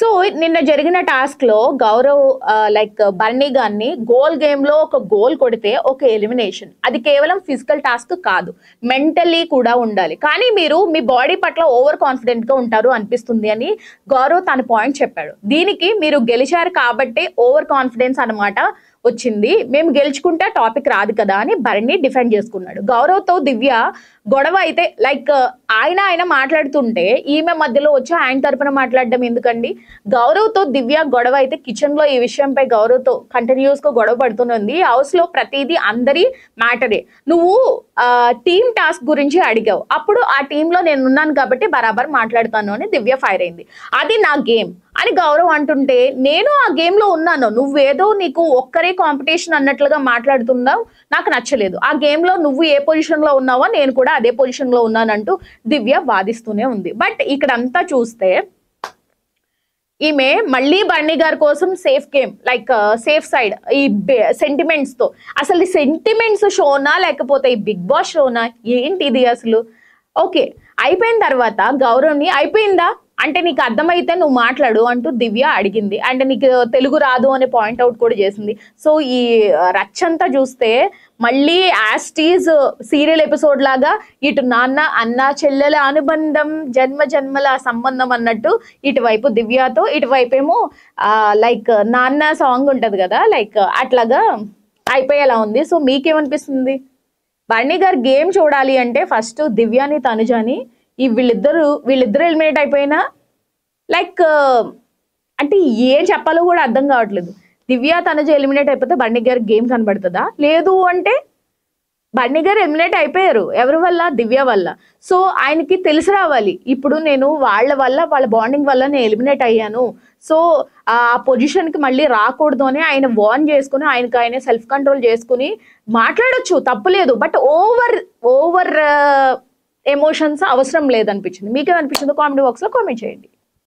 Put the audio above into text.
So నిన్న జరిగిన task లో గౌరవ్ లైక్ బర్నీ గారిని గోల్ గేమ్ లో ఒక గోల్ కొడితే ఒక ఎలిమినేషన్. అది కేవలం ఫిజికల్ టాస్క్ కాదు, మెంటల్లీ కూడా ఉండాలి. కానీ మీరు మీ బాడీ పట్ల ఓవర్ కాన్ఫిడెంట్ గా ఉంటారు అనిపిస్తుంది అని గౌరవ్ తన పాయింట్ చెప్పాడు. దీనికి మీరు గెలిచారు కాబట్టి ఓవర్ కాన్ఫిడెన్స్ అన్నమాట వచ్చింది, మేము గెలుచుకుంటే టాపిక్ రాదు కదా అని బర్నీ డిఫెండ్ చేసుకున్నాడు. గౌరవ్తో దివ్య గొడవ అయితే లైక్ ఆయన మాట్లాడుతుంటే ఈమె మధ్యలో వచ్చి ఆయన తరపున మాట్లాడడం ఎందుకండి? గౌరవ్తో దివ్య గొడవ అయితే కిచెన్ లో ఈ విషయంపై గౌరవ్తో కంటిన్యూస్ గా గొడవ పడుతుంది. హౌస్ లో ప్రతిదీ అందరి మ్యాటరే. నువ్వు టీమ్ టాస్క్ గురించి అడిగావు, అప్పుడు ఆ టీమ్ లో నేను ఉన్నాను కాబట్టి బరాబర్ మాట్లాడుతాను అని దివ్య ఫైర్ అయింది. అది నా గేమ్ అని గౌరవ్ అంటుంటే నేను ఆ గేమ్ లో ఉన్నాను, నువ్వేదో నీకు ఒక్కరే కాంపిటీషన్ అన్నట్లుగా మాట్లాడుతున్నావు, నాకు నచ్చలేదు. ఆ గేమ్ లో నువ్వు ఏ పొజిషన్ లో ఉన్నావో నేను కూడా అదే పొజిషన్ లో ఉన్నానంటూ దివ్య వాదిస్తూనే ఉంది. బట్ ఇక్కడంతా చూస్తే ఈమె మళ్ళీ బర్నీ గారి కోసం safe game like safe side ఈ సెంటిమెంట్స్ తో, అసలు ఈ సెంటిమెంట్స్ షోనా లేకపోతే ఈ బిగ్ బాస్ షోనా ఏంటి ఇది అసలు? ఓకే, అయిపోయిన తర్వాత గౌరవ్ని అయిపోయిందా అంటే నీకు అర్థమైతే నువ్వు మాట్లాడు అంటూ దివ్య అడిగింది. అండ్ నీకు తెలుగు రాదు అనే పాయింట్ అవుట్ కూడా చేసింది. సో ఈ రచ్చంతా చూస్తే మళ్ళీ యాస్టీజ్ సీరియల్ ఎపిసోడ్ లాగా ఇటు నాన్న అన్న చెల్లెల అనుబంధం జన్మ జన్మల సంబంధం అన్నట్టు ఇటువైపు దివ్యతో, ఇటువైపు ఏమో లైక్ నాన్న సాంగ్ ఉంటది కదా, లైక్ అట్లాగా అయిపోయేలా ఉంది. సో మీకేమనిపిస్తుంది? బర్నీ గారు గేమ్ చూడాలి అంటే ఫస్ట్ దివ్యాని తనుజాని ఈ వీళ్ళిద్దరు ఎలిమినేట్ అయిపోయినా లైక్ అంటే ఏం చెప్పాలో కూడా అర్థం కావట్లేదు. దివ్య తనుజ ఎలిమినేట్ అయిపోతే బర్నీ గారి గేమ్ కనబడుతుందా? లేదు అంటే బర్నీ గారు ఎలిమినేట్ అయిపోయారు ఎవరి వల్ల? దివ్య వల్ల. సో ఆయనకి తెలిసి రావాలి, ఇప్పుడు నేను వాళ్ళ వల్ల వాళ్ళ బాండింగ్ వల్ల నేను ఎలిమినేట్ అయ్యాను, సో ఆ పొజిషన్కి మళ్ళీ రాకూడదు అని ఆయన వార్న్ చేసుకుని ఆయన సెల్ఫ్ కంట్రోల్ చేసుకుని మాట్లాడొచ్చు, తప్పులేదు. బట్ ఓవర్ ఎమోషన్స్ అవసరం లేదనిపించింది. మీకేమనిపించిందో కామెంట్ బాక్స్లో కామెంట్ చేయండి.